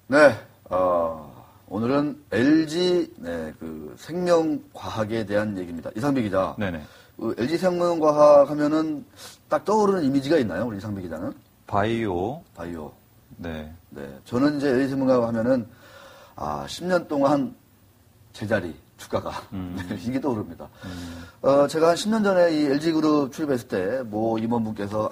네, 오늘은 LG 생명과학에 대한 얘기입니다. 이상배 기자. 네네. LG 생명과학 하면은 딱 떠오르는 이미지가 있나요, 우리 이상배 기자는? 바이오. 네. 네. 저는 이제 LG 생명과학 하면은 10년 동안 제자리 주가가 네, 이게 떠오릅니다. 제가 한 10년 전에 이 LG그룹 출입했을 때 뭐 임원분께서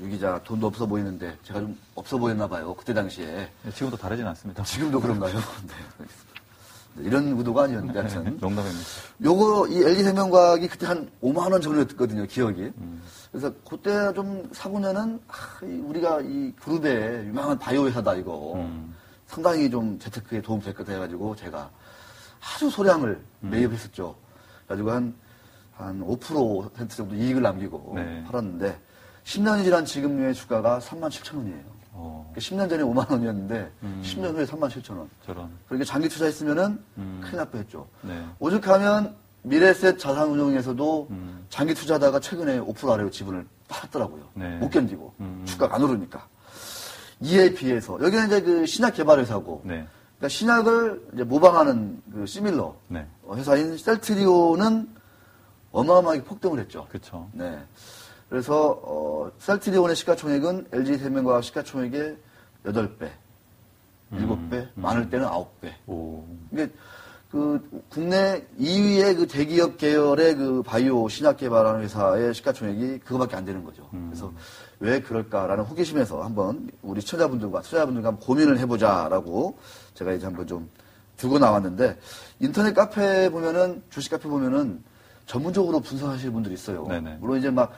유 기자 돈도 없어 보이는데 제가 좀 없어 보였나 봐요. 그때 당시에. 네, 지금도 다르진 않습니다. 지금도 그런가요? 네. 이런 의도가 아니었는데 하여튼. 농담입니다. 요거 이 LG생명과학이 그때 한 5만 원 정도였거든요, 기억이. 그래서 그때 좀 사고년은 우리가 이 그룹의 유명한 바이오 회사다 이거. 상당히 좀 재테크에 도움 될 거다 해가지고 제가 아주 소량을 매입했었죠. 그래가지고 한 5% 정도 이익을 남기고 네. 팔았는데 10년이 지난 지금의 주가가 37,000원이에요. 그러니까 10년 전에 5만 원이었는데 10년 후에 37,000원. 저런. 그러니까 장기 투자했으면은 큰일 날 뻔했죠. 네. 오죽하면 미래셋 자산운용에서도 장기 투자하다가 최근에 5% 아래로 지분을 팔았더라고요. 네. 못 견디고 주가가 안 오르니까. 이에 비해서 여기는 이제 그 신약 개발 회사고. 네. 그러니까 신약을 이제 모방하는 그 시밀러 네. 회사인 셀트리온은 어마어마하게 폭등을 했죠. 그렇죠. 네. 그래서 셀트리온의 시가총액은 LG생명과학 시가총액의 8배, 7배, 많을 때는 9배. 오. 이게 그 국내 2위의 그 대기업 계열의 그 바이오 신약 개발하는 회사의 시가총액이 그거밖에 안 되는 거죠. 그래서 왜 그럴까라는 호기심에서 한번 우리 시청자분들과 투자자분들과 한번 고민을 해보자라고 제가 이제 한번 좀 두고 나왔는데 인터넷 카페 보면은 주식 카페 보면은 전문적으로 분석하시는 분들이 있어요. 네네. 물론 이제 막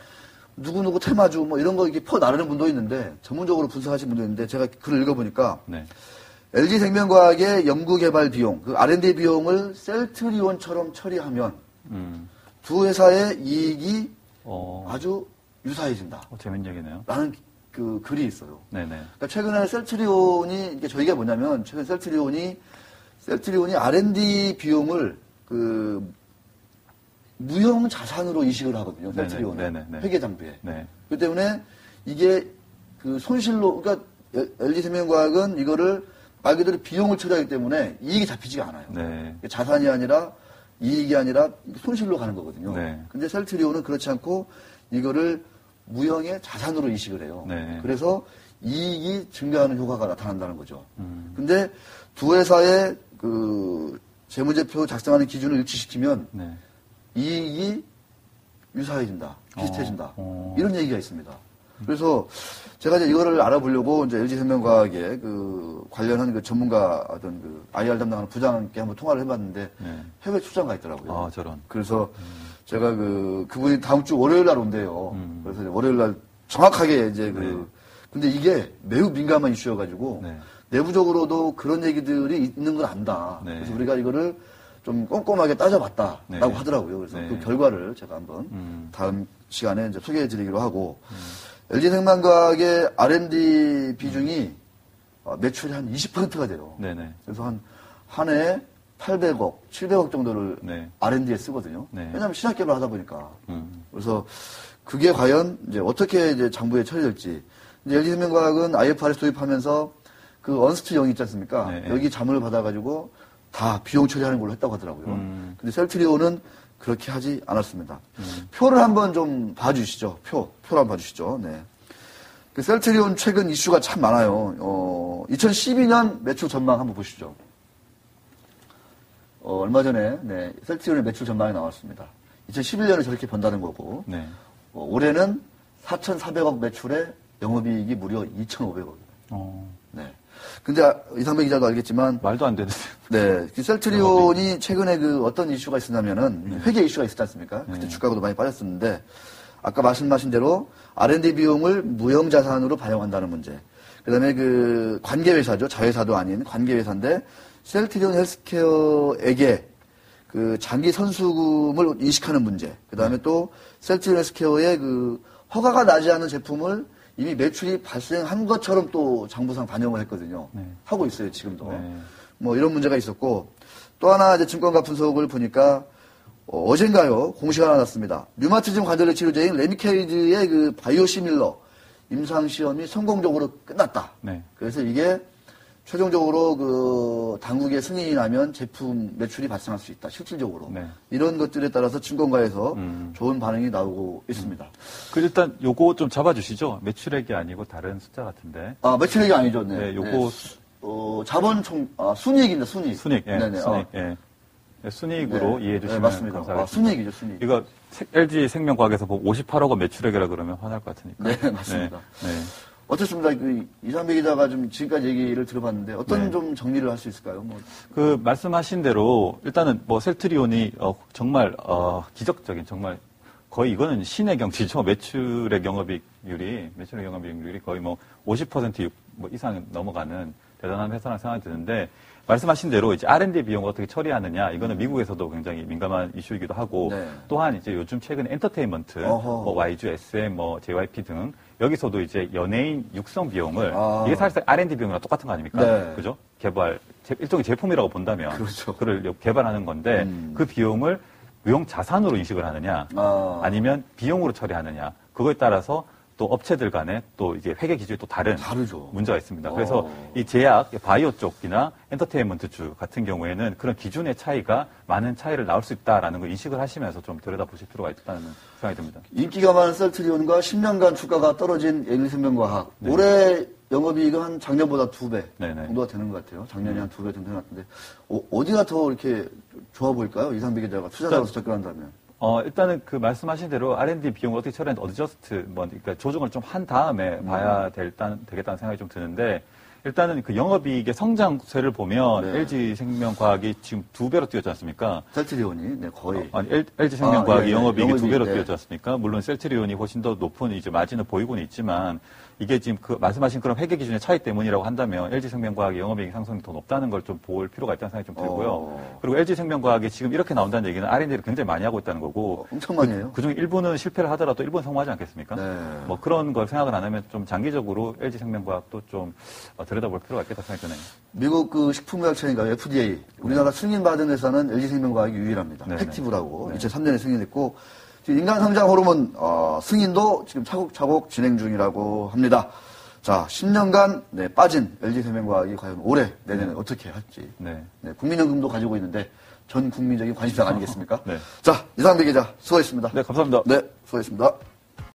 누구누구 테마주 뭐 이런 거 이렇게 퍼 나르는 분도 있는데 전문적으로 분석하시는 분도 있는데 제가 글을 읽어보니까 네. LG생명과학의 연구개발 비용, 그 R&D 비용을 셀트리온처럼 처리하면 두 회사의 이익이 아주 유사해진다. 재밌는 얘기네요. 라는 그 글이 있어요. 네네. 그러니까 최근에 셀트리온이 이게 저희가 뭐냐면 최근 셀트리온이 R&D 비용을 그 무형 자산으로 이식을 하거든요. 셀트리온은 회계 장부에. 네. 그렇기 때문에 이게 그 손실로 그러니까 LG생명과학은 이거를 말 그대로 비용을 처리하기 때문에 이익이 잡히지가 않아요. 네. 자산이 아니라 이익이 아니라 손실로 가는 거거든요. 네. 근데 셀트리온은 그렇지 않고 이거를 무형의 자산으로 이식을 해요. 네. 그래서 이익이 증가하는 효과가 나타난다는 거죠. 근데 두 회사의 그 재무제표 작성하는 기준을 일치시키면 네. 이익이 유사해진다, 비슷해진다. 이런 얘기가 있습니다. 그래서 제가 이제 이거를 알아보려고 이제 LG생명과학의 그 관련한 그 전문가 어떤 그 IR 담당하는 부장님께 한번 통화를 해봤는데 해외 출장 가 있더라고요. 저런. 그래서 제가 그분이 다음 주 월요일 날 온대요. 그래서 이제 월요일 날 정확하게 이제 근데 이게 매우 민감한 이슈여가지고 내부적으로도 그런 얘기들이 있는 걸 안다. 네. 그래서 우리가 이거를 좀 꼼꼼하게 따져봤다라고 하더라고요. 그래서 그 결과를 제가 한번 다음 시간에 이제 소개해드리기로 하고 LG생명과학의 R&D 비중이 매출이 한 20%가 돼요. 네네. 그래서 한 해에 800억, 700억 정도를 네. R&D에 쓰거든요. 네. 왜냐하면 신약 개발 하다 보니까. 그래서 그게 과연 이제 어떻게 이제 장부에 처리될지. 이제 LG생명과학은 IFRS 도입하면서 그 언스트 영이 있지 않습니까? 네. 여기 자문을 받아가지고 다 비용 처리하는 걸로 했다고 하더라고요. 근데 셀트리온은 그렇게 하지 않았습니다. 표를 한번 좀 봐주시죠. 표를 한번 봐주시죠. 네. 그 셀트리온 최근 이슈가 참 많아요. 2012년 매출 전망 한번 보시죠. 얼마 전에 셀트리온의 매출 전망이 나왔습니다. 2011년에 저렇게 번다는 거고 네. 올해는 4,400억 매출에 영업이익이 무려 2,500억이에요. 네. 근데 이상배 기자도 알겠지만 말도 안 되는. 네, 그 셀트리온이 최근에 그 어떤 이슈가 있었냐면은 회계 이슈가 있었지 않습니까? 그때 주가도 많이 빠졌었는데 아까 말씀하신 대로 R&D 비용을 무형 자산으로 반영한다는 문제. 그다음에 그 관계 회사죠, 자회사도 아닌 관계 회사인데 셀트리온 헬스케어에게 그 장기 선수금을 인식하는 문제. 그다음에 또 셀트리온 헬스케어의 그 허가가 나지 않은 제품을 이미 매출이 발생한 것처럼 또 장부상 반영을 했거든요. 하고 있어요, 지금도. 뭐 이런 문제가 있었고 또 하나 이제 증권가 분석을 보니까 어젠가요 공시가 나왔습니다. 류마티즘 관절염 치료제인 레미케이드의 그 바이오시밀러 임상 시험이 성공적으로 끝났다. 네. 그래서 이게 최종적으로 그 당국의 승인이 나면 제품 매출이 발생할 수 있다. 실질적으로. 네. 이런 것들에 따라서 증권가에서 좋은 반응이 나오고 있습니다. 그 일단 요거 좀 잡아주시죠. 매출액이 아니고 다른 숫자 같은데. 아, 매출액이 아니죠. 네. 네, 요거 네. 자본총 순이익입니다. 순이익. 순이익. 예, 네네. 순이익. 예. 네, 순이익으로 네. 이해해 주시면 네, 맞습니다. 감사하겠습니다. 순이익이죠, 순이익. 이거 LG 생명과학에서 보고 58억 원 매출액이라 그러면 화날 것 같으니까. 네, 맞습니다. 네. 네. 어떻습니까? 그 이상배 기자가 좀 지금까지 얘기를 들어봤는데 어떤 네. 좀 정리를 할 수 있을까요? 뭐. 그 말씀하신 대로 일단은 뭐 셀트리온이 정말 기적적인 정말 거의 이거는 신의 경지죠. 매출액 영업이익률이 거의 뭐 50% 뭐 이상 넘어가는 대단한 회사라는 생각이 드는데 말씀하신 대로 이제 R&D 비용을 어떻게 처리하느냐 이거는 미국에서도 굉장히 민감한 이슈이기도 하고 네. 또한 이제 요즘 최근 엔터테인먼트 어허. 뭐 YG, SM, 뭐 JYP 등 여기서도 이제 연예인 육성 비용을 아. 이게 사실상 R&D 비용이랑 똑같은 거 아닙니까? 네. 그죠? 일종의 제품이라고 본다면 그렇죠. 그를 개발하는 건데 그 비용을 무형 자산으로 인식을 하느냐 아니면 비용으로 처리하느냐 그거에 따라서 또 업체들 간에 또 이게 회계 기준이 또 다르죠. 문제가 있습니다. 그래서 이 제약, 바이오 쪽이나 엔터테인먼트 주 같은 경우에는 그런 기준의 차이가 많은 차이를 나올 수 있다라는 걸 인식을 하시면서 좀 들여다보실 필요가 있다는 생각이 듭니다. 인기가 많은 셀트리온과 10년간 주가가 떨어진 LG생명과학. 네. 올해 영업이익은 한 작년보다 2배 네네. 정도가 되는 것 같아요. 작년에 한 2배 정도 해놨는데 어디가 더 이렇게 좋아 보일까요? 이상배 기자가 투자자로서 접근한다면. 일단은 그 말씀하신 대로 R&D 비용을 어떻게 처리하는지 어드저스트, 그러니까 조정을 좀 한 다음에 봐야 되겠다는 생각이 좀 드는데, 일단은 그 영업이익의 성장세를 보면 네. LG생명과학이 지금 2배로 뛰었지 않습니까? 셀트리온이 네, 거의. LG생명과학이 예, 예. 영업이익이 영업이익, 2배로 네. 뛰었지 않습니까? 물론 셀트리온이 훨씬 더 높은 이제 마진을 보이고는 있지만, 이게 지금 그 말씀하신 그런 회계 기준의 차이 때문이라고 한다면 LG생명과학의 영업이익 상승이 더 높다는 걸 좀 볼 필요가 있다는 생각이 좀 들고요. 그리고 LG생명과학이 지금 이렇게 나온다는 얘기는 R&D를 굉장히 많이 하고 있다는 거고, 엄청 많이 해요. 그중에 일부는 실패를 하더라도 일부는 성공하지 않겠습니까? 네. 뭐 그런 걸 생각을 안 하면 좀 장기적으로 LG생명과학도 좀 들여다볼 필요가 있겠다 생각이 드네요. 미국 그 식품의약처인가요? FDA. 우리나라 승인받은 회사는 LG생명과학이 유일합니다. 네네. 팩티브라고. 네. 2003년에 승인했고 지금 인간성장 호르몬 승인도 지금 차곡차곡 진행 중이라고 합니다. 자, 10년간 빠진 LG생명과학이 과연 올해 내년에 어떻게 할지. 네. 네, 국민연금도 가지고 있는데 전 국민적인 관심사 아니겠습니까? 네. 자, 이상배 기자 수고했습니다. 네, 감사합니다. 네, 수고했습니다.